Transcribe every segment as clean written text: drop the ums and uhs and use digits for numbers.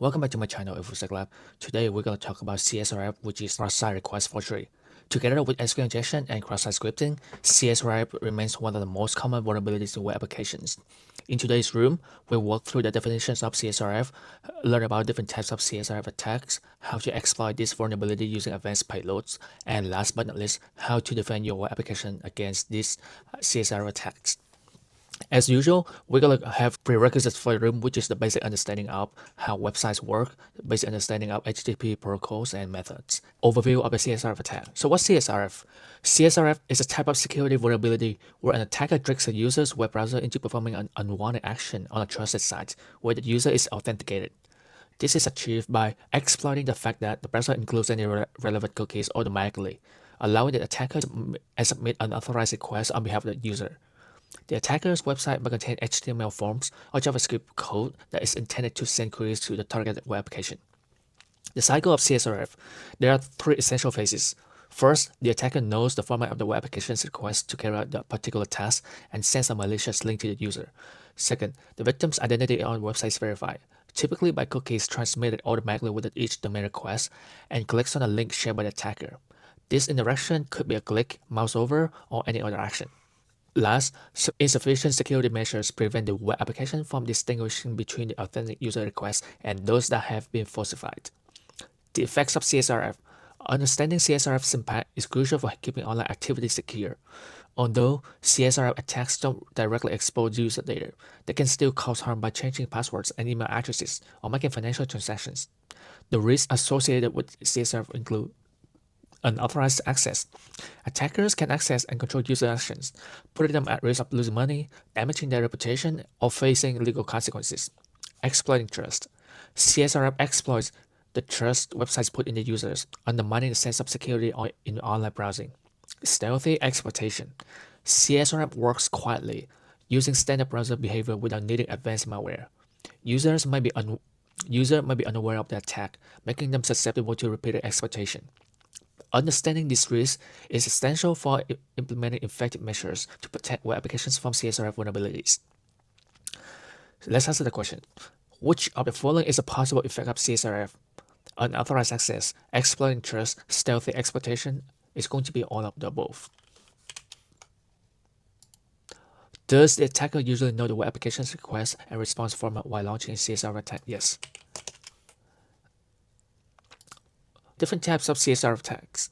Welcome back to my channel, Infosec Lab. Today we're going to talk about CSRF, which is Cross-Site Request Forgery. Together with SQL injection and cross-site scripting, CSRF remains one of the most common vulnerabilities in web applications. In today's room, we'll walk through the definitions of CSRF, learn about different types of CSRF attacks, how to exploit this vulnerability using advanced payloads, and last but not least, how to defend your web application against these CSRF attacks. As usual, we're going to have prerequisites for the room, which is the basic understanding of how websites work, basic understanding of HTTP protocols and methods. Overview of the CSRF attack. So what's CSRF? CSRF is a type of security vulnerability where an attacker tricks a user's web browser into performing an unwanted action on a trusted site where the user is authenticated. This is achieved by exploiting the fact that the browser includes any relevant cookies automatically, allowing the attacker to submit unauthorized requests on behalf of the user. The attacker's website may contain HTML forms or JavaScript code that is intended to send queries to the targeted web application. The cycle of CSRF. There are three essential phases. First, the attacker knows the format of the web application's request to carry out the particular task and sends a malicious link to the user. Second, the victim's identity on the website is verified, typically by cookies transmitted automatically with each domain request, and clicks on a link shared by the attacker. This interaction could be a click, mouse over, or any other action. Last, insufficient security measures prevent the web application from distinguishing between the authentic user requests and those that have been falsified. The effects of CSRF. Understanding CSRF's impact is crucial for keeping online activity secure. Although CSRF attacks don't directly expose user data, they can still cause harm by changing passwords and email addresses or making financial transactions. The risks associated with CSRF include unauthorized access. Attackers can access and control user actions, putting them at risk of losing money, damaging their reputation, or facing legal consequences. Exploiting trust. CSRF exploits the trust websites put in the users, undermining the sense of security in online browsing. Stealthy exploitation. CSRF works quietly, using standard browser behavior without needing advanced malware. Users might be unaware of the attack, making them susceptible to repeated exploitation. Understanding this risk is essential for implementing effective measures to protect web applications from CSRF vulnerabilities. So let's answer the question. Which of the following is a possible effect of CSRF? Unauthorized access, exploiting trust, stealthy exploitation is going to be all of the above. Does the attacker usually know the web application's request and response format while launching a CSRF attack? Yes. Different types of CSRF attacks.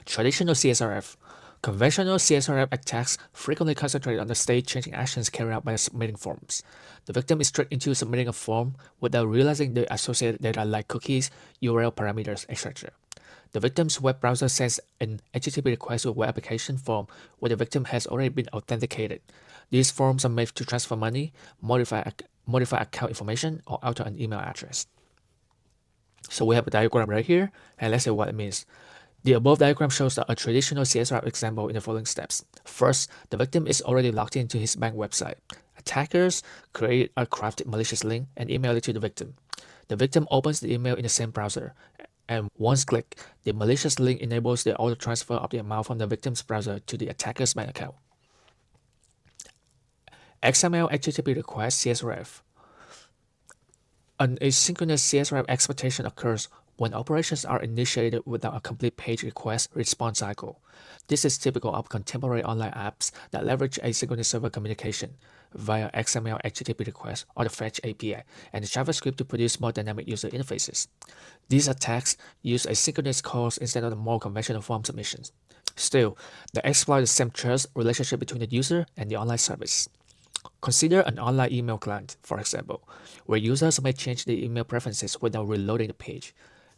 Traditional CSRF. Conventional CSRF attacks frequently concentrate on the state-changing actions carried out by submitting forms. The victim is tricked into submitting a form without realizing the associated data like cookies, URL parameters, etc. The victim's web browser sends an HTTP request to a web application form where the victim has already been authenticated. These forms are made to transfer money, modify account information, or alter an email address. So we have a diagram right here, and let's see what it means. The above diagram shows a traditional CSRF example in the following steps. First, the victim is already logged into his bank website. Attackers create a crafted malicious link and email it to the victim. The victim opens the email in the same browser, and once clicked, the malicious link enables the auto transfer of the amount from the victim's browser to the attacker's bank account. XML HTTP request CSRF. An asynchronous CSRF exploitation occurs when operations are initiated without a complete page request response cycle. This is typical of contemporary online apps that leverage asynchronous server communication via XML HTTP requests or the Fetch API and JavaScript to produce more dynamic user interfaces. These attacks use asynchronous calls instead of the more conventional form submissions. Still, they exploit the same trust relationship between the user and the online service. Consider an online email client, for example, where users may change their email preferences without reloading the page.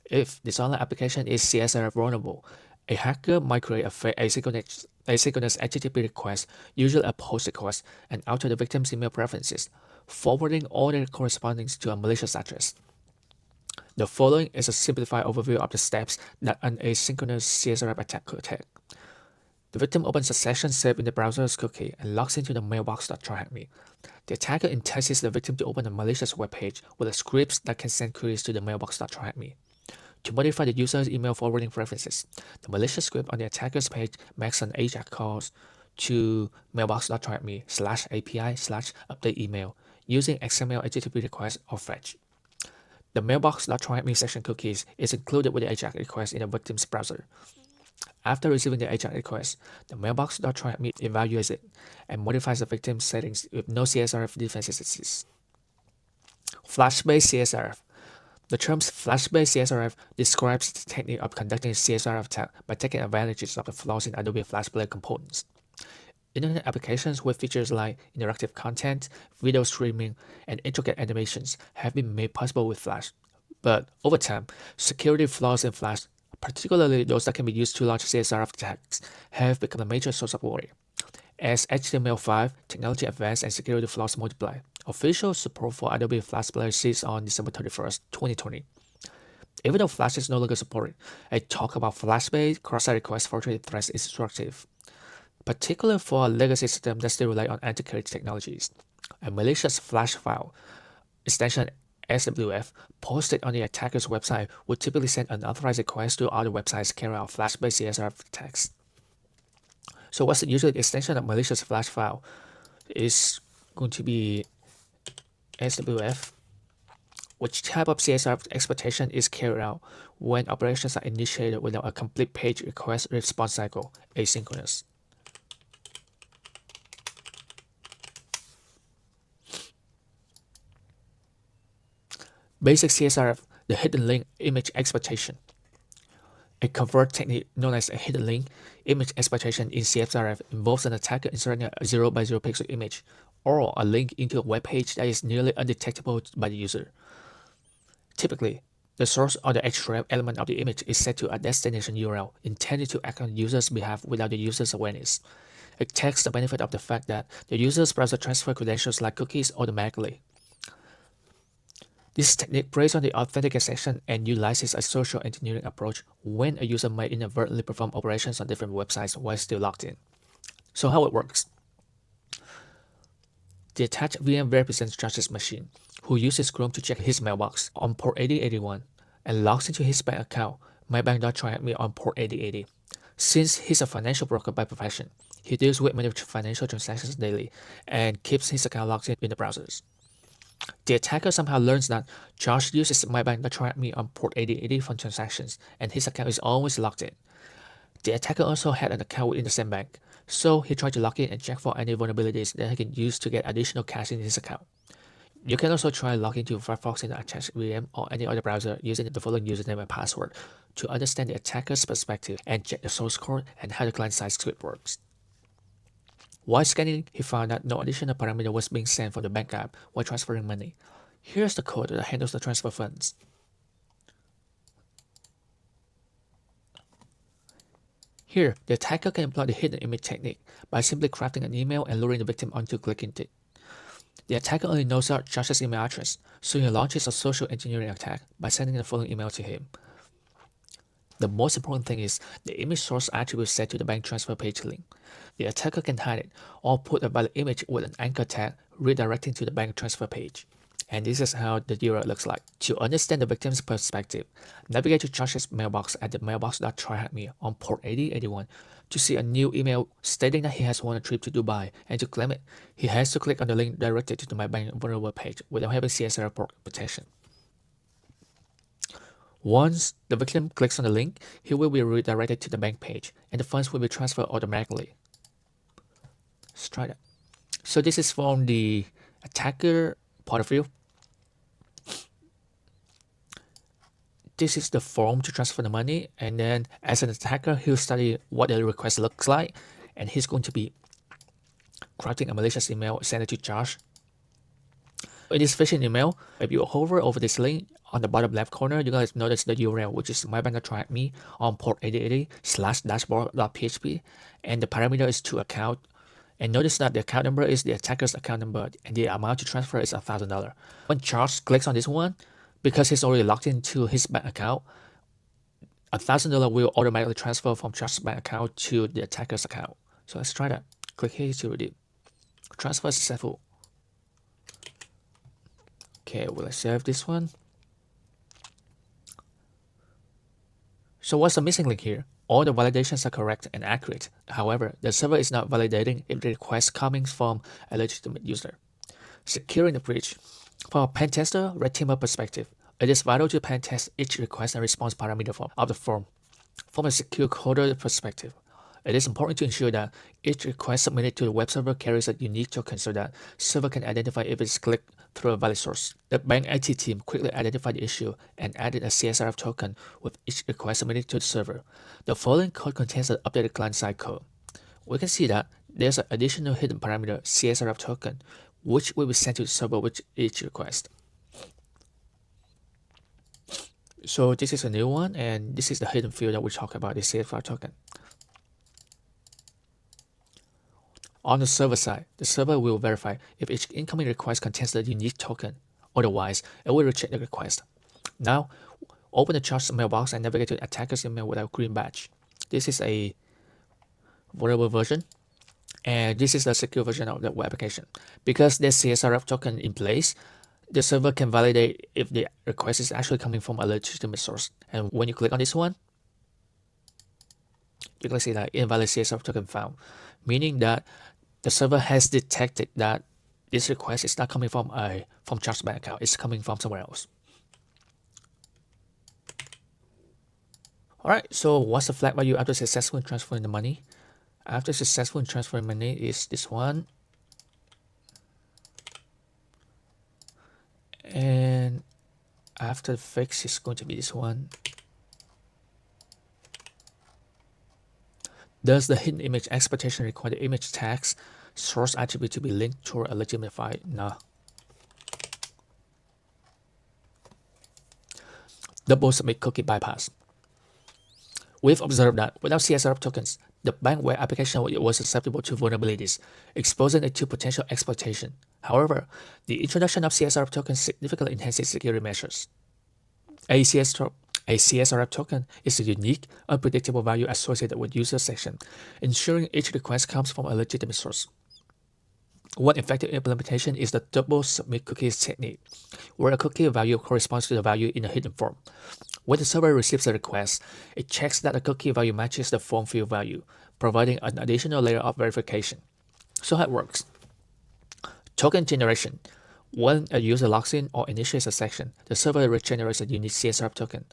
If this online application is CSRF vulnerable, a hacker might create a fake asynchronous HTTP request, usually a post request, and alter the victim's email preferences, forwarding all their correspondence to a malicious address. The following is a simplified overview of the steps that an asynchronous CSRF attack could take. The victim opens a session saved in the browser's cookie and logs into the mailbox.tryhackme. The attacker entices the victim to open a malicious web page with a script that can send queries to the mailbox.tryhackme. To modify the user's email forwarding preferences, the malicious script on the attacker's page makes an AJAX call to mailbox.tryhackme/API/update email using XML HTTP request or fetch. The mailbox.tryHackMe section cookies is included with the AJAX request in the victim's browser. After receiving the AJAX request, the mailbox.tryHackMe evaluates it and modifies the victim's settings if no CSRF defenses exist. Flash-based CSRF. The term flash-based CSRF describes the technique of conducting a CSRF attack by taking advantage of the flaws in Adobe Flash Player components. Internet applications with features like interactive content, video streaming, and intricate animations have been made possible with Flash. But over time, security flaws in Flash, particularly those that can be used to launch CSRF attacks, have become a major source of worry. As HTML5 technology advances and security flaws multiply, official support for Adobe Flash Player ceased on December 31st, 2020. Even though Flash is no longer supported, a talk about Flash-based cross-site request forgery threats is instructive, particularly for a legacy system that still rely on antiquated technologies. A malicious Flash file, extension SWF, posted on the attacker's website would typically send unauthorized requests to other websites carrying out Flash-based CSRF attacks. So what's usually the extension of malicious Flash file is going to be SWF. Which type of CSRF exploitation is carried out when operations are initiated without a complete page request response cycle, asynchronous. Basic CSRF, the hidden link image exploitation. A covert technique known as a hidden link image exploitation in CSRF involves an attacker inserting a 0x0 pixel image or a link into a web page that is nearly undetectable by the user. Typically, the source or the href element of the image is set to a destination URL intended to act on the user's behalf without the user's awareness. It takes the benefit of the fact that the user's browser transfers credentials like cookies automatically. This technique preys on the authentication and utilizes a social engineering approach when a user might inadvertently perform operations on different websites while still logged in. So how it works. The attached VM represents Josh's machine, who uses Chrome to check his mailbox on port 8081 and logs into his bank account, mybank.tryHackMe on port 8080. Since he's a financial broker by profession, he deals with many financial transactions daily and keeps his account logged in the browsers. The attacker somehow learns that Josh uses mybank.tryHackMe on port 8080 for transactions, and his account is always logged in. The attacker also had an account within the same bank, so he tried to log in and check for any vulnerabilities that he can use to get additional cash in his account. You can also try logging into Firefox in the attached VM or any other browser using the following username and password to understand the attacker's perspective and check the source code and how the client-side script works. While scanning, he found that no additional parameter was being sent from the bank app while transferring money. Here's the code that handles the transfer funds. Here, the attacker can employ the hidden image technique by simply crafting an email and luring the victim onto clicking it. The attacker only knows out Josh's email address, so he launches a social engineering attack by sending the following email to him. The most important thing is the image source attribute set to the bank transfer page link. The attacker can hide it or put a valid image with an anchor tag redirecting to the bank transfer page. And this is how the URL looks like. To understand the victim's perspective, navigate to Josh's mailbox at the mailbox.tryhackme on port 8081 to see a new email stating that he has won a trip to Dubai, and to claim it, he has to click on the link directed to my bank vulnerable page without having CSRF protection. Once the victim clicks on the link, he will be redirected to the bank page, and the funds will be transferred automatically. Let's try that. So this is from the attacker point of view. This is the form to transfer the money, and then as an attacker, he'll study what the request looks like, and he's going to be crafting a malicious email, send it to Josh. In this phishing email, if you hover over this link on the bottom left corner, you guys notice the URL, which is mybank.tryhackme on port 8080/dashboard.php, and the parameter is to account. And notice that the account number is the attacker's account number, and the amount to transfer is $1,000. When Josh clicks on this one, because he's already logged into his bank account, $1,000 will automatically transfer from Josh's bank account to the attacker's account. So let's try that. Click here to redeem. Transfer successful. Okay, will I save this one? So what's the missing link here? All the validations are correct and accurate. However, the server is not validating if the request coming from a legitimate user. Securing the breach. From a pen tester, red teamer perspective, It is vital to pen test each request and response parameter of the form. From a secure coder perspective, it is important to ensure that each request submitted to the web server carries a unique token so that server can identify if it's clicked through a valid source. The bank IT team quickly identified the issue and added a CSRF token with each request submitted to the server. The following code contains the updated client-side code. We can see that there's an additional hidden parameter CSRF token, which will be sent to the server with each request. So this is a new one, and this is the hidden field that we talk about, the CSRF token. On the server side, the server will verify if each incoming request contains the unique token. Otherwise, it will reject the request. Now, open the charged mailbox and navigate to the attacker's email with a green badge. This is a vulnerable version, and this is the secure version of the web application. Because there's CSRF token in place, the server can validate if the request is actually coming from a legitimate source. And when you click on this one, you can see that invalid CSRF token found, meaning that the server has detected that this request is not coming from charged bank account, it's coming from somewhere else. Alright, so what's the flag value after successfully transferring the money? After successfully transferring money is this one. And after the fix is going to be this one. Does the hidden image exploitation require the image tags source attribute to be linked to a legitimate file? No. Double submit cookie bypass. We've observed that without CSRF tokens, the bank web application was susceptible to vulnerabilities, exposing it to potential exploitation. However, the introduction of CSRF tokens significantly enhances security measures. A CSRF token is a unique, unpredictable value associated with user session, ensuring each request comes from a legitimate source. One effective implementation is the double submit cookies technique, where a cookie value corresponds to the value in a hidden form. When the server receives a request, it checks that the cookie value matches the form field value, providing an additional layer of verification. So how it works. Token generation. When a user logs in or initiates a session, the server generates a unique CSRF token.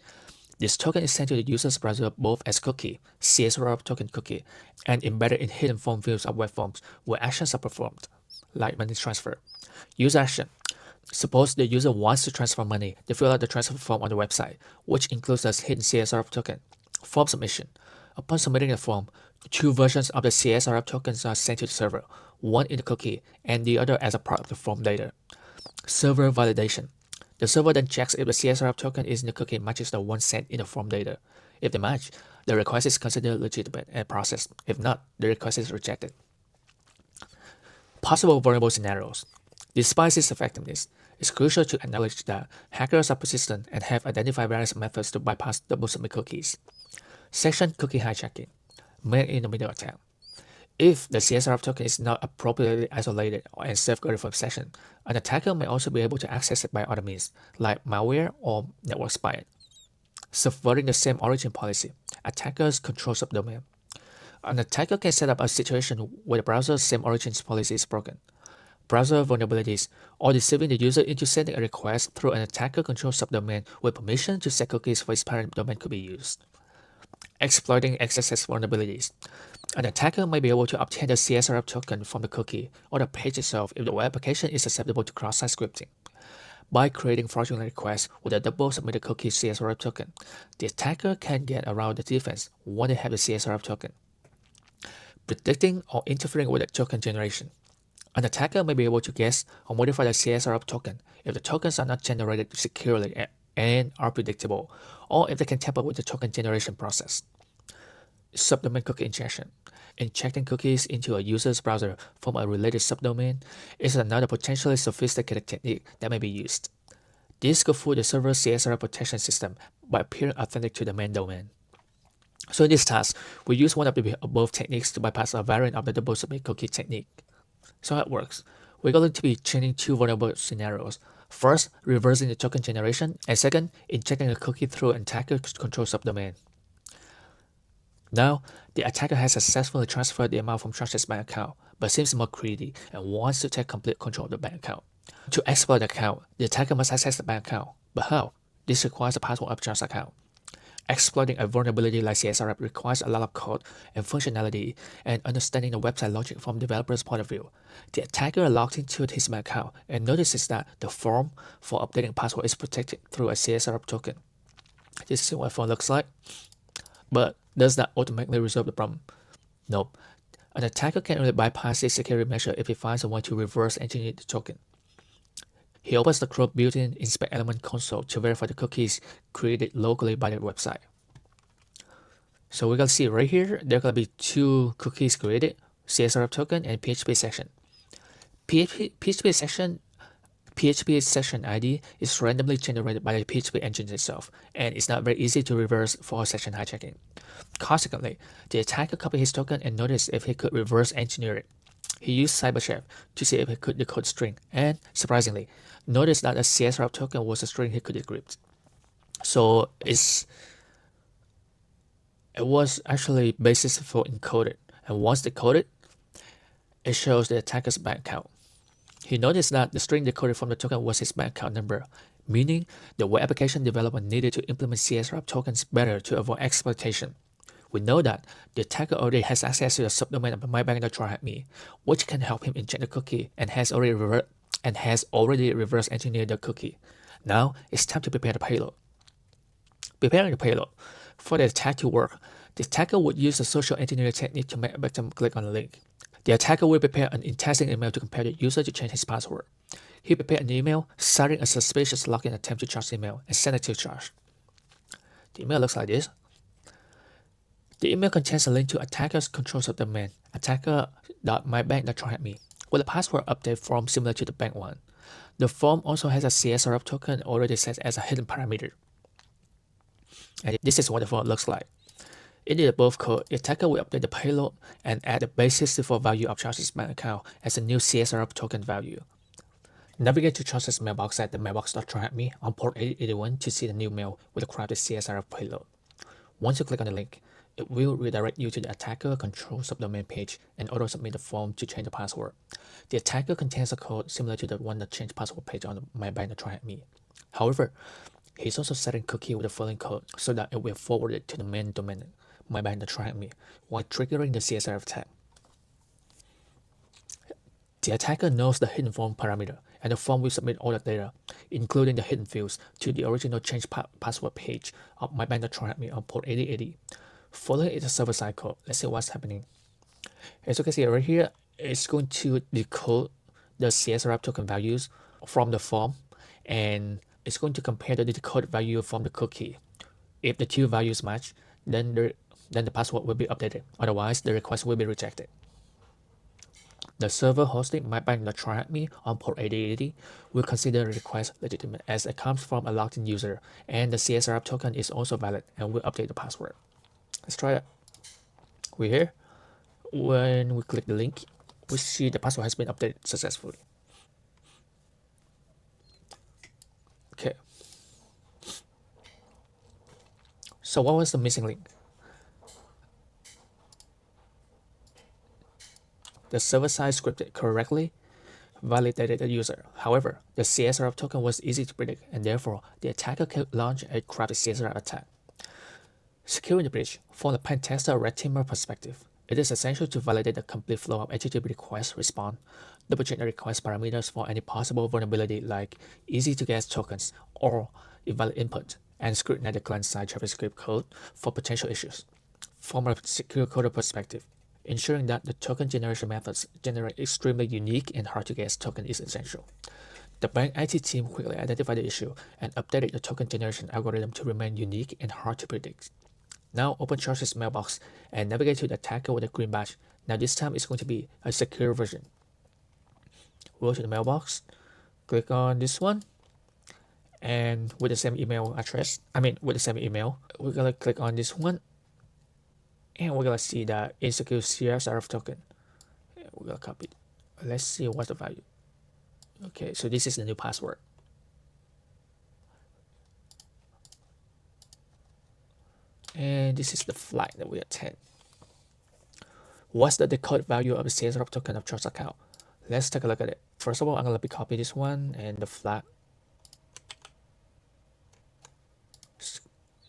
This token is sent to the user's browser both as cookie, CSRF token cookie, and embedded in hidden form fields of web forms where actions are performed, like money transfer. Use action. Suppose the user wants to transfer money, they fill out the transfer form on the website, which includes the hidden CSRF token. Form submission. Upon submitting the form, two versions of the CSRF tokens are sent to the server, one in the cookie and the other as a part of the form data. Server validation. The server then checks if the CSRF token is in the cookie matches the one sent in the form data. If they match, the request is considered legitimate and processed. If not, the request is rejected. Possible vulnerable scenarios. Despite its effectiveness, it's crucial to acknowledge that hackers are persistent and have identified various methods to bypass double submit cookies. Session cookie hijacking. Man-in-the-middle attack. If the CSRF token is not appropriately isolated and safeguarded from session, an attacker may also be able to access it by other means, like malware or network spying. Subverting the same origin policy. Attackers control subdomain. An attacker can set up a situation where the browser's same origins policy is broken. Browser vulnerabilities, or deceiving the user into sending a request through an attacker-controlled subdomain with permission to set cookies for its parent domain could be used. Exploiting XSS vulnerabilities. An attacker may be able to obtain the CSRF token from the cookie or the page itself if the web application is susceptible to cross-site scripting. By creating fraudulent requests with a double submitted cookie CSRF token, the attacker can get around the defense when they have the CSRF token. Predicting or interfering with the token generation. An attacker may be able to guess or modify the CSRF token if the tokens are not generated securely and are predictable, or if they can tamper with the token generation process. Subdomain cookie injection. Injecting cookies into a user's browser from a related subdomain is another potentially sophisticated technique that may be used. This could fool the server's CSRF protection system by appearing authentic to the main domain. So in this task, we use one of the above techniques to bypass a variant of the double submit cookie technique. So how it works. We're going to be training two vulnerable scenarios. First, reversing the token generation, and second, injecting a cookie through an attacker-controlled subdomain. Now, the attacker has successfully transferred the amount from trusted bank account, but seems more greedy and wants to take complete control of the bank account. To exploit the account, the attacker must access the bank account. But how? This requires a password of trust account. Exploiting a vulnerability like CSRF requires a lot of code and functionality and understanding the website logic from the developer's point of view. The attacker logs into his mail account and notices that the form for updating password is protected through a CSRF token. This is what the form looks like. But does that automatically resolve the problem? Nope. An attacker can only bypass this security measure if he finds a way to reverse engineer the token. He opens the Chrome built-in inspect element console to verify the cookies created locally by the website. So we're gonna see right here, there are gonna be two cookies created, CSRF token and PHP section. PHP session ID is randomly generated by the PHP engine itself, and it's not very easy to reverse for session hijacking. Consequently, the attacker copied his token and noticed if he could reverse engineer it. He used CyberChef to see if he could decode string, and surprisingly, noticed that the CSRF token was a string he could decrypt. So it was actually basis for encoded, and once decoded, it shows the attacker's bank account. He noticed that the string decoded from the token was his bank account number, meaning the web application developer needed to implement CSRF tokens better to avoid exploitation. We know that the attacker already has access to the subdomain of mybank.tryhackme, which can help him inject the cookie and has already reverse engineered the cookie. Now it's time to prepare the payload. Preparing the payload. For the attack to work, the attacker would use the social engineering technique to make a victim click on the link. The attacker will prepare an in-testing email to compel the user to change his password. He prepared an email citing a suspicious login attempt to Charles' email and send it to Charles. The email looks like this. The email contains a link to attacker's control subdomain, attacker.mybank.tryhackme, with a password update form similar to the bank one. The form also has a CSRF token already set as a hidden parameter. And this is what the form looks like. In the above code, the attacker will update the payload and add the base 64 value of Charles' bank account as a new CSRF token value. Navigate to Charles' mailbox at the mailbox.tryhackme on port 8081 to see the new mail with the crafted CSRF payload. Once you click on the link, it will redirect you to the attacker control subdomain page and auto-submit the form to change the password. The attacker contains a code similar to the one that changed password page on mybank.tryhackme. However, he's also setting cookie with the following code so that it will forward it to the main domain mybank.tryhackme while triggering the CSRF tag. The attacker knows the hidden form parameter, and the form will submit all the data, including the hidden fields, to the original change password page of mybank.tryhackme on port 8080. Following is a server-side code. Let's see what's happening. As you can see right here, it's going to decode the CSRF token values from the form, and it's going to compare the decoded value from the cookie. If the two values match, then the password will be updated. Otherwise, the request will be rejected. The server hosting mybank.tryhackme on port 8080 will consider the request legitimate as it comes from a logged-in user, and the CSRF token is also valid and will update the password. Let's try it. We're here. When we click the link, we see the password has been updated successfully. Okay. So what was the missing link? The server-side scripted correctly validated the user. However, the CSRF token was easy to predict, and therefore the attacker could launch a crafted CSRF attack. Securing the breach. From the pen tester or red teamer perspective, it is essential to validate the complete flow of HTTP request response, double-check the request parameters for any possible vulnerability like easy-to-guess tokens or invalid input, and scrutinize the client-side JavaScript code for potential issues. From a secure coder perspective, ensuring that the token generation methods generate extremely unique and hard-to-guess token is essential. The bank IT team quickly identified the issue and updated the token generation algorithm to remain unique and hard to predict. Now open Charles' mailbox and navigate to the attacker with a green badge. Now this time it's going to be a secure version. Go to the mailbox, click on this one, and with the same email address, we're gonna click on this one, and we're gonna see that insecure CSRF token. We're gonna copy it. Let's see what's the value. Okay, so this is the new password. And this is the flight that we attend. What's the decoded value of the CSRF token of Charles account? Let's take a look at it. First of all, I'm gonna copy this one and the flag.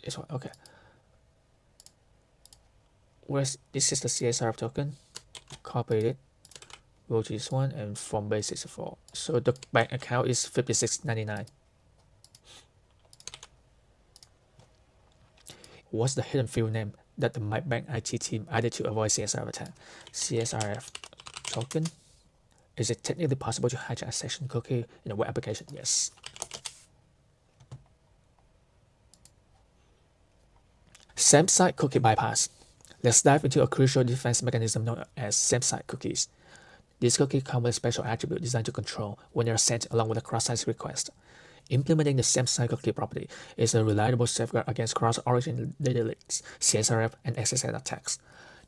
This one, okay. This is the CSRF token. Copy it. Go to this one and from basis 4. So the bank account is 56.99. What's the hidden field name that the bank IT team added to avoid CSRF attack? CSRF token. Is it technically possible to hijack a session cookie in a web application? Yes. SameSite cookie bypass. Let's dive into a crucial defense mechanism known as SameSite cookies. These cookies come with a special attribute designed to control when they are sent along with a cross-site request. Implementing the SameSite cookie property is a reliable safeguard against cross-origin data leaks, CSRF, and SSL attacks.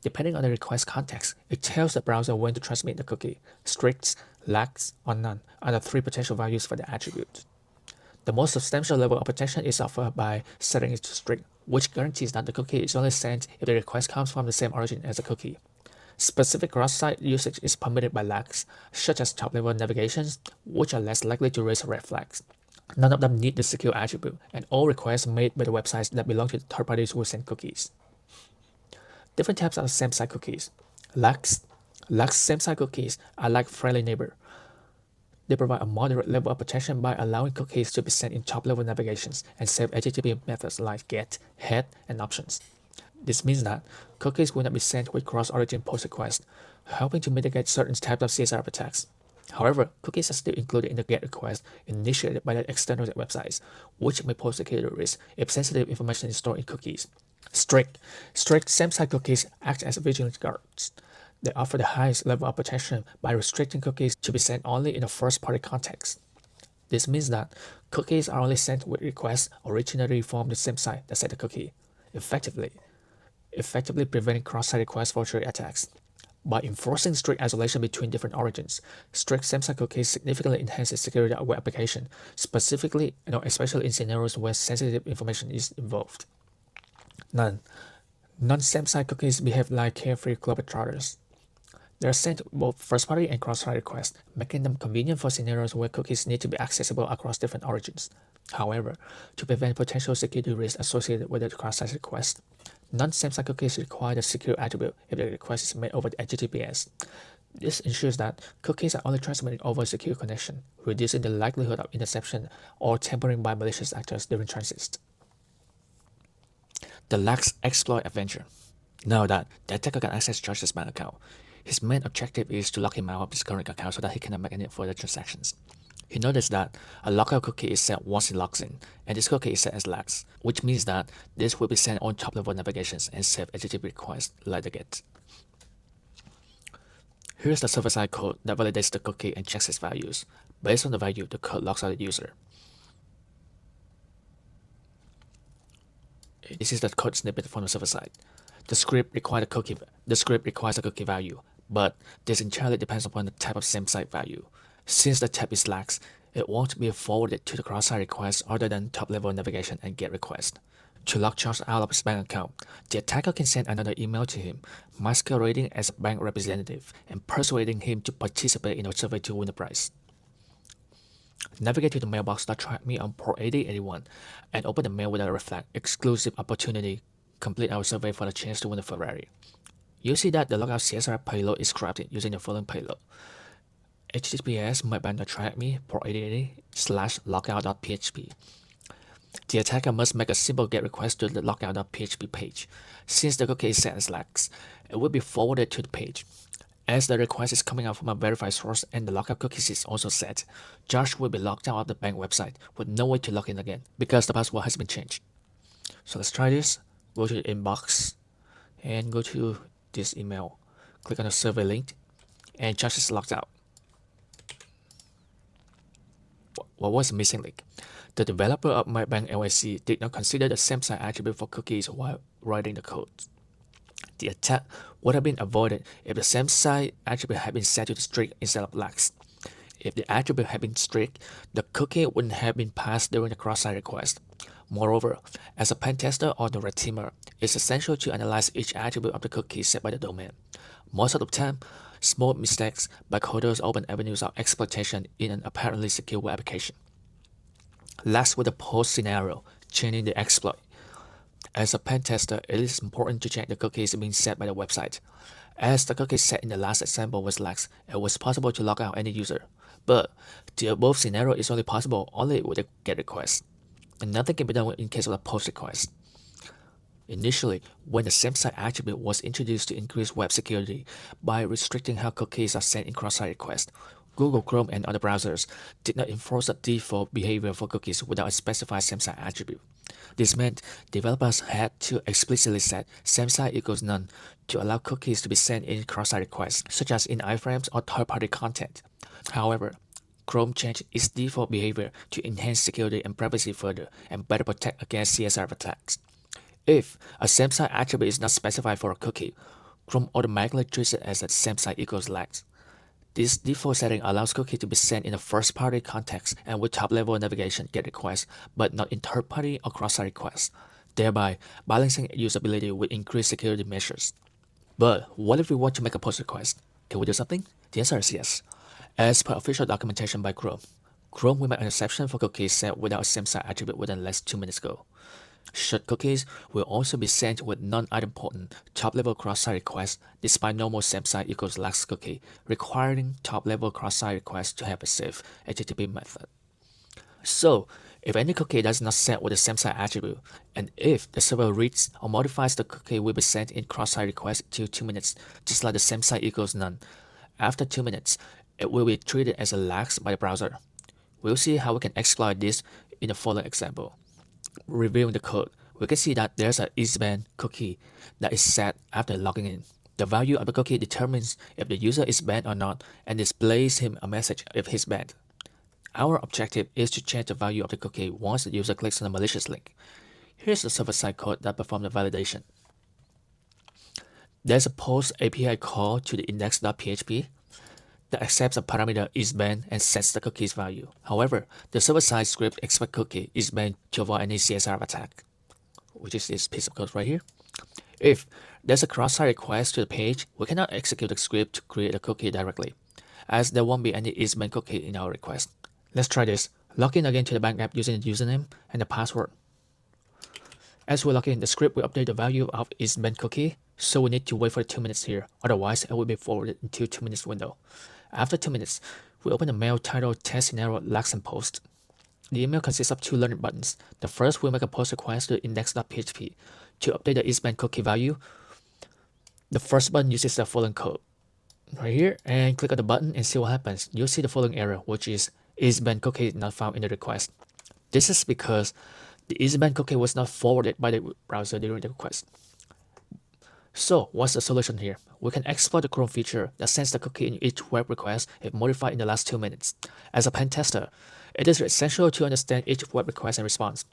Depending on the request context, it tells the browser when to transmit the cookie. Strict, lax, or none are the three potential values for the attribute. The most substantial level of protection is offered by setting it to strict, which guarantees that the cookie is only sent if the request comes from the same origin as the cookie. Specific cross-site usage is permitted by lags, such as top-level navigations, which are less likely to raise red flags. None of them need the secure attribute, and all requests made by the websites that belong to the third parties who send cookies. Different types of SameSite cookies. Lax SameSite cookies are like friendly neighbor. They provide a moderate level of protection by allowing cookies to be sent in top-level navigations and save HTTP methods like get, head, and options. This means that cookies will not be sent with cross-origin post requests, helping to mitigate certain types of CSRF attacks. However, cookies are still included in the GET request initiated by the external websites, which may pose security risk if sensitive information is stored in cookies. Strict SameSite cookies act as vigilant guards. They offer the highest level of protection by restricting cookies to be sent only in a first-party context. This means that cookies are only sent with requests originally from the same site that sent the cookie, effectively preventing cross-site request forgery attacks. By enforcing strict isolation between different origins, strict SameSite cookies significantly enhance the security of web application, especially in scenarios where sensitive information is involved. Non-SameSite cookies behave like carefree globetrotters. They are sent both first-party and cross-site requests, making them convenient for scenarios where cookies need to be accessible across different origins. However, to prevent potential security risks associated with the cross-site request, non-SameSite cookies require the secure attribute if the request is made over the HTTPS. This ensures that cookies are only transmitted over a secure connection, reducing the likelihood of interception or tampering by malicious actors during transit. The Lax exploit adventure. Now that the attacker can access Josh's bank account, his main objective is to lock him out of his current account so that he cannot make any further transactions. He noticed that a lockout cookie is set once he logs in, and this cookie is set as lax, which means that this will be sent on top-level navigations and save HTTP requests like the GET. Here's the server-side code that validates the cookie and checks its values. Based on the value, the code logs out the user. This is the code snippet from the server side. The script requires a cookie value, but this entirely depends upon the type of SameSite value. Since the type is lax, it won't be forwarded to the cross-site request other than top-level navigation and GET request. To lock Josh out of his bank account, the attacker can send another email to him, masquerading as a bank representative and persuading him to participate in a survey to win the prize. Navigate to the mailbox.TryHackMe on port 8081 and open the mail with a reflect exclusive opportunity. Complete our survey for the chance to win a Ferrari. You see that the logout CSRF payload is crafted using the following payload: https mybank.tryhackme port 8080/lockout.php. The attacker must make a simple GET request to the lockout.php page. Since the cookie is set as lax, it will be forwarded to the page. As the request is coming out from a verified source and the lockout cookies is also set, Josh will be locked out of the bank website with no way to log in again because the password has been changed. So let's try this. Go to the inbox and go to this email. Click on the survey link and Josh is locked out. What was the missing link? The developer of MyBank LLC did not consider the SameSite attribute for cookies while writing the code. The attack would have been avoided if the SameSite attribute had been set to strict instead of lax. If the attribute had been strict, the cookie wouldn't have been passed during the cross-site request. Moreover, as a pen tester or the red teamer, it's essential to analyze each attribute of the cookie set by the domain. Most of the time, small mistakes by coders open avenues of exploitation in an apparently secure web application. Last with the post scenario, chaining the exploit. As a pen tester, it is important to check the cookies being set by the website. As the cookie set in the last example was lax, it was possible to log out any user. But the above scenario is only possible only with a GET request, and nothing can be done in case of a POST request. Initially, when the SameSite attribute was introduced to increase web security by restricting how cookies are sent in cross-site requests, Google Chrome and other browsers did not enforce the default behavior for cookies without a specified SameSite attribute. This meant developers had to explicitly set SameSite equals none to allow cookies to be sent in cross-site requests, such as in iframes or third-party content. However, Chrome changed its default behavior to enhance security and privacy further and better protect against CSRF attacks. If a SameSite attribute is not specified for a cookie, Chrome automatically treats it as a SameSite equals lax. This default setting allows cookies to be sent in a first-party context and with top-level navigation GET requests, but not in third-party or cross-site requests, thereby balancing usability with increased security measures. But what if we want to make a POST request? Can we do something? The answer is yes. As per official documentation by Chrome will make an exception for cookies sent without a SameSite attribute within less 2 minutes ago. Should cookies will also be sent with non-idempotent top-level cross-site requests despite normal SameSite equals lax cookie, requiring top-level cross-site requests to have a safe HTTP method. So, if any cookie does not set with the SameSite attribute, and if the server reads or modifies the cookie will be sent in cross-site request to 2 minutes, just like the SameSite equals none. After 2 minutes, it will be treated as a lax by the browser. We'll see how we can exploit this in the following example. Reviewing the code, we can see that there's an isBanned cookie that is set after logging in. The value of the cookie determines if the user is banned or not and displays him a message if he's banned. Our objective is to change the value of the cookie once the user clicks on a malicious link. Here's the server-side code that performs the validation. There's a POST API call to the index.php that accepts a parameter isBanned and sets the cookie's value. However, the server-side script expects cookie isBanned to avoid any CSRF attack, which is this piece of code right here. If there's a cross-site request to the page, we cannot execute the script to create a cookie directly, as there won't be any isBanned cookie in our request. Let's try this. Log in again to the bank app using the username and the password. As we log in, the script will update the value of isBanned cookie, so we need to wait for 2 minutes here, otherwise it will be forwarded into 2 minutes window. After 2 minutes, we open a mail titled Test Scenario Lax and Post. The email consists of 2 learning buttons. The first will make a POST request to index.php to update the isBanned cookie value. The first button uses the following code right here, and click on the button and see what happens. You'll see the following error, which is isBanned cookie not found in the request. This is because the isBanned cookie was not forwarded by the browser during the request. So, what's the solution here? We can exploit the Chrome feature that sends the cookie in each web request if modified in the last 2 minutes. As a pen tester, it is essential to understand each web request and response.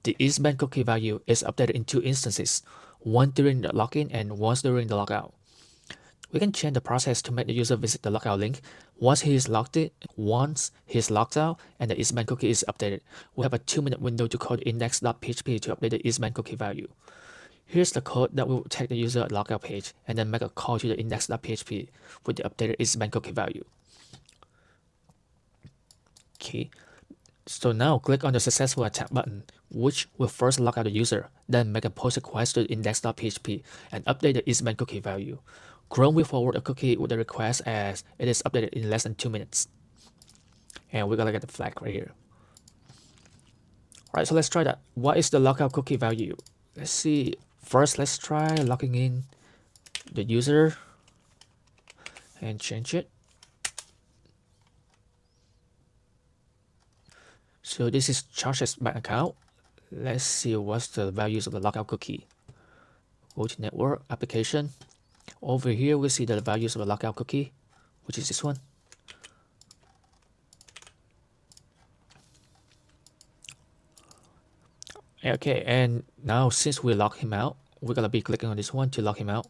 The isBanned cookie value is updated in 2 instances, one during the login and once during the logout. We can change the process to make the user visit the logout link once he is logged out and the isBanned cookie is updated. We have a 2-minute window to code index.php to update the isBanned cookie value. Here's the code that will take the user logout page and then make a call to the index.php with the updated isBanned cookie value. Okay, so now click on the successful attack button, which will first log out the user, then make a POST request to the index.php and update the isBanned cookie value. Chrome will forward a cookie with the request as it is updated in less than 2 minutes. And we're gonna get the flag right here. Alright, so let's try that. What is the logout cookie value? Let's see. First, let's try logging in the user and change it. So this is Charles' bank account. Let's see what's the values of the logout cookie. Go to network, application. Over here, we see the values of the logout cookie, which is this one. Okay, and now since we lock him out, we're gonna be clicking on this one to lock him out.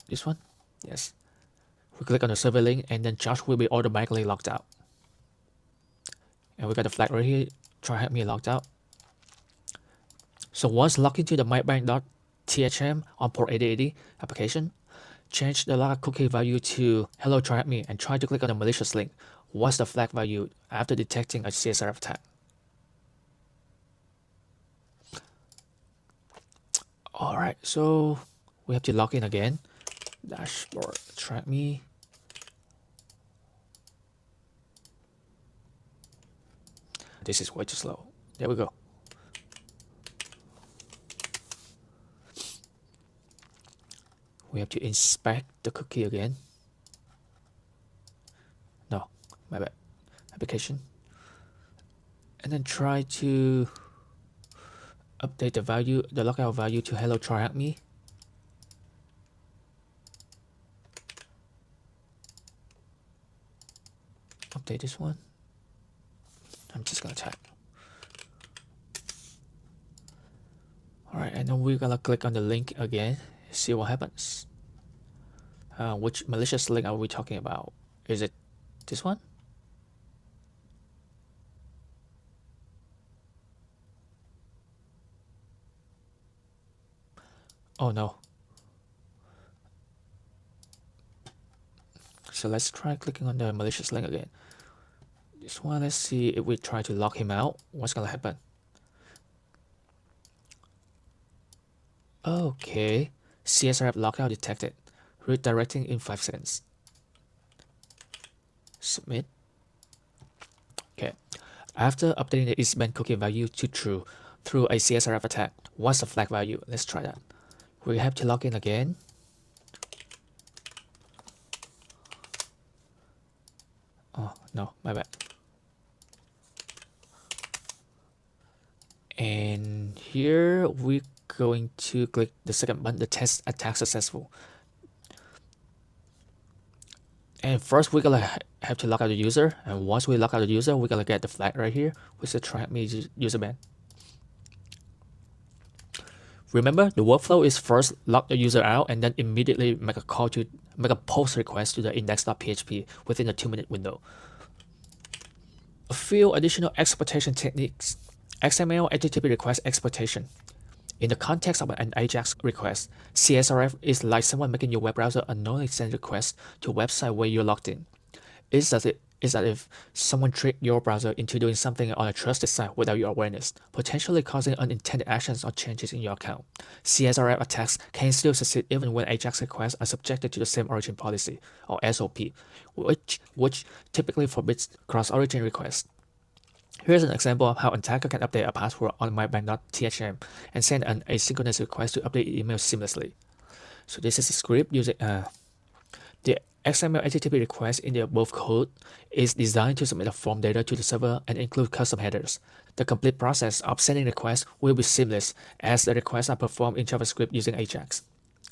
This one? Yes. We click on the server link and then Josh will be automatically logged out. And we got the flag right here, TryHackMe logged out. So once logged into the mybank.thm on port 8080 application, change the logout cookie value to hello TryHackMe and try to click on the malicious link. What's the flag value after detecting a CSRF attack? All right, so we have to log in again. Dashboard, TryHackMe. This is way too slow. There we go. We have to inspect the cookie again. No, my bad. Application. And then try to update the value, the logout value to hello TryHackMe. Update this one. I'm just gonna type. Alright, and then we're gonna click on the link again, see what happens. Which malicious link are we talking about? Is it this one? Oh no. So let's try clicking on the malicious link again. This one, let's see if we try to lock him out, what's gonna happen? Okay, CSRF lockout detected. Redirecting in 5 seconds. Submit. Okay. After updating the isBand cookie value to true through a CSRF attack, what's the flag value? Let's try that. We have to log in again. Oh, no, my bad. And here we're going to click the second button, the test attack successful. And first we're gonna have to log out the user. And once we log out the user, we're gonna get the flag right here, which is TryHackMe user ban. Remember, the workflow is first log the user out and then immediately make a post request to the index.php within a 2-minute window. A few additional exploitation techniques. XML HTTP request exploitation. In the context of an AJAX request, CSRF is like someone making your web browser unknowingly send requests to a website where you're logged in. It's as if someone tricked your browser into doing something on a trusted site without your awareness, potentially causing unintended actions or changes in your account. CSRF attacks can still succeed even when AJAX requests are subjected to the same origin policy, or SOP, which typically forbids cross-origin requests. Here's an example of how an attacker can update a password on mybank.thm and send an asynchronous request to update email seamlessly. So this is a script using the XML HTTP request in the above code is designed to submit a form data to the server and include custom headers. The complete process of sending requests will be seamless as the requests are performed in JavaScript using AJAX.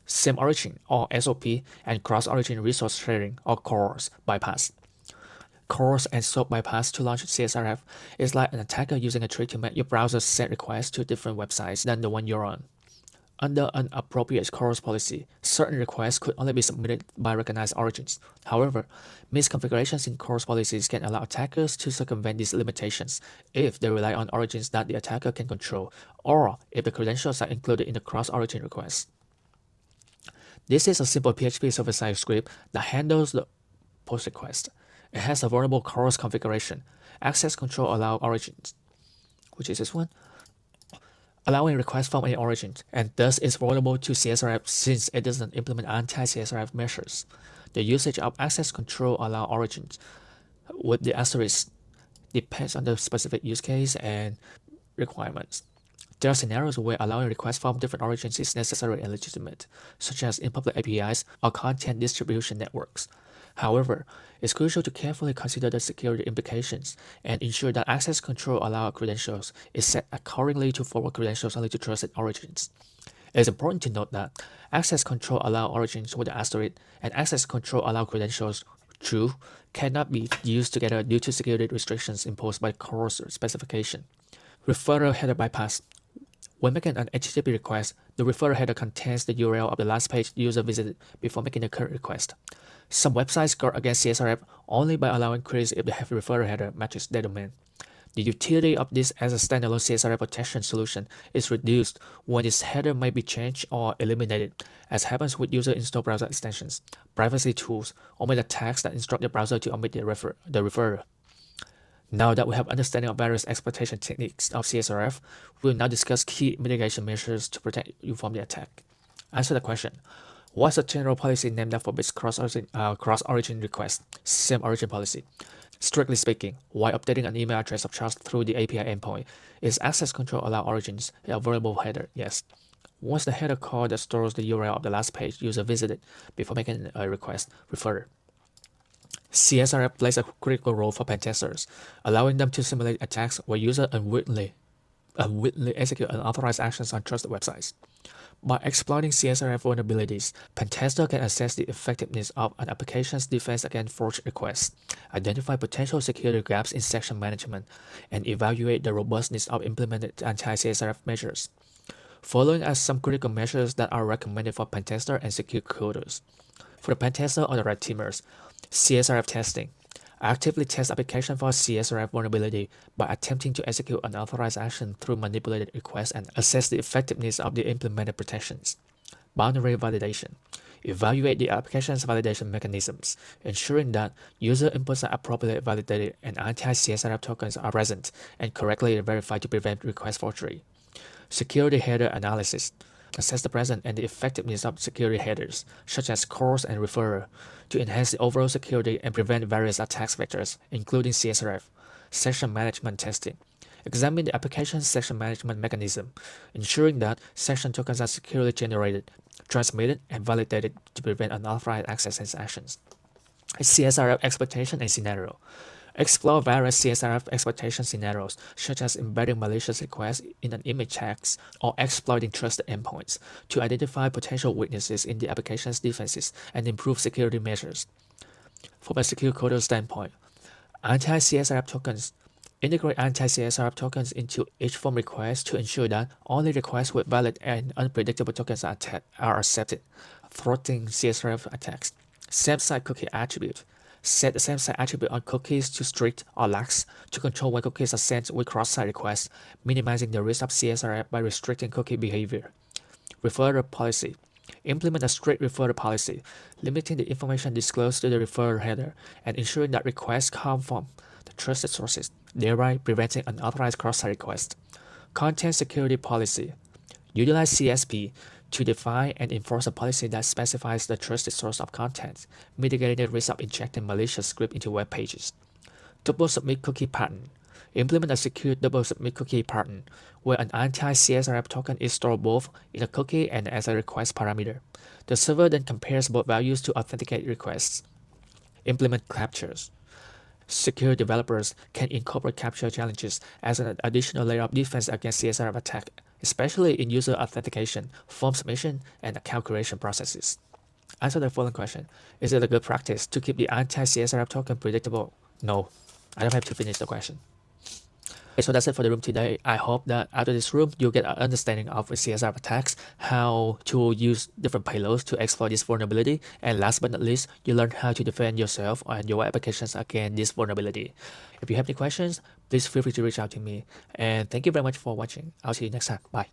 Same origin or SOP and cross-origin resource sharing or CORS bypass. CORS and SOAP bypass to launch CSRF is like an attacker using a trick to make your browser send requests to different websites than the one you're on. Under an appropriate CORS policy, certain requests could only be submitted by recognized origins. However, misconfigurations in CORS policies can allow attackers to circumvent these limitations if they rely on origins that the attacker can control, or if the credentials are included in the cross-origin request. This is a simple PHP server-side script that handles the post request. It has a vulnerable CORS configuration. Access control allow origins, which is this one, allowing requests from any origin, and thus is vulnerable to CSRF since it doesn't implement anti-CSRF measures. The usage of access control allow origins with the asterisk depends on the specific use case and requirements. There are scenarios where allowing requests from different origins is necessary and legitimate, such as in public APIs or content distribution networks. However, it's crucial to carefully consider the security implications and ensure that access control allow credentials is set accordingly to forward credentials only to trusted origins. It is important to note that access control allow origins with the asterisk and access control allow credentials true cannot be used together due to security restrictions imposed by CORS specification. Referrer header bypass. When making an HTTP request, the referrer header contains the URL of the last page the user visited before making the current request. Some websites guard against CSRF only by allowing queries if the referrer header matches their domain. The utility of this as a standalone CSRF protection solution is reduced when this header may be changed or eliminated, as happens with user-installed browser extensions, privacy tools, or with attacks that instruct the browser to omit the referrer. Now that we have understanding of various exploitation techniques of CSRF, we will now discuss key mitigation measures to protect you from the attack. Answer the question. What's the general policy named that forbids cross-origin requests? Same origin policy. Strictly speaking, while updating an email address of trust through the API endpoint, is access control allow origins a variable header? Yes. What's the header called that stores the URL of the last page user visited before making a request? Referrer. CSRF plays a critical role for pen testers, allowing them to simulate attacks where users unwittingly execute unauthorized actions on trusted websites. By exploiting CSRF vulnerabilities, pen testers can assess the effectiveness of an application's defense against forged requests, identify potential security gaps in session management, and evaluate the robustness of implemented anti-CSRF measures. Following are some critical measures that are recommended for pen tester and secure coders. For the pen tester or the red teamers, CSRF testing. Actively test application for CSRF vulnerability by attempting to execute unauthorized action through manipulated requests and assess the effectiveness of the implemented protections. Boundary validation. Evaluate the application's validation mechanisms, ensuring that user inputs are appropriately validated and anti-CSRF tokens are present and correctly verified to prevent request forgery. Security header analysis. Assess the presence and the effectiveness of security headers, such as CORS and referrer, to enhance the overall security and prevent various attack vectors, including CSRF. Session management testing. Examine the application's session management mechanism, ensuring that session tokens are securely generated, transmitted, and validated to prevent unauthorized access and actions. CSRF exploitation and scenario. Explore various CSRF exploitation scenarios, such as embedding malicious requests in an image text or exploiting trusted endpoints, to identify potential weaknesses in the application's defenses and improve security measures. From a secure coder standpoint, anti-CSRF tokens integrate anti-CSRF tokens into each form request to ensure that only requests with valid and unpredictable tokens are accepted, thwarting CSRF attacks. SameSite cookie attribute. Set the SameSite attribute on cookies to strict or lax to control when cookies are sent with cross-site requests, minimizing the risk of CSRF by restricting cookie behavior. Referrer policy. Implement a strict referrer policy, limiting the information disclosed to the referrer header and ensuring that requests come from the trusted sources, thereby preventing unauthorized cross-site requests. Content security policy. Utilize CSP to define and enforce a policy that specifies the trusted source of content, mitigating the risk of injecting malicious script into web pages. Double submit cookie pattern. Implement a secure double submit cookie pattern, where an anti-CSRF token is stored both in a cookie and as a request parameter. The server then compares both values to authenticate requests. Implement captures. Secure developers can incorporate capture challenges as an additional layer of defense against CSRF attack, especially in user authentication, form submission, and account creation processes. Answer the following question. Is it a good practice to keep the anti-CSRF token predictable? No. I don't have to finish the question. Okay, so that's it for the room today. I hope that after this room, you'll get an understanding of CSRF attacks, how to use different payloads to exploit this vulnerability, and last but not least, you learn how to defend yourself and your applications against this vulnerability. If you have any questions, please feel free to reach out to me. And thank you very much for watching. I'll see you next time. Bye.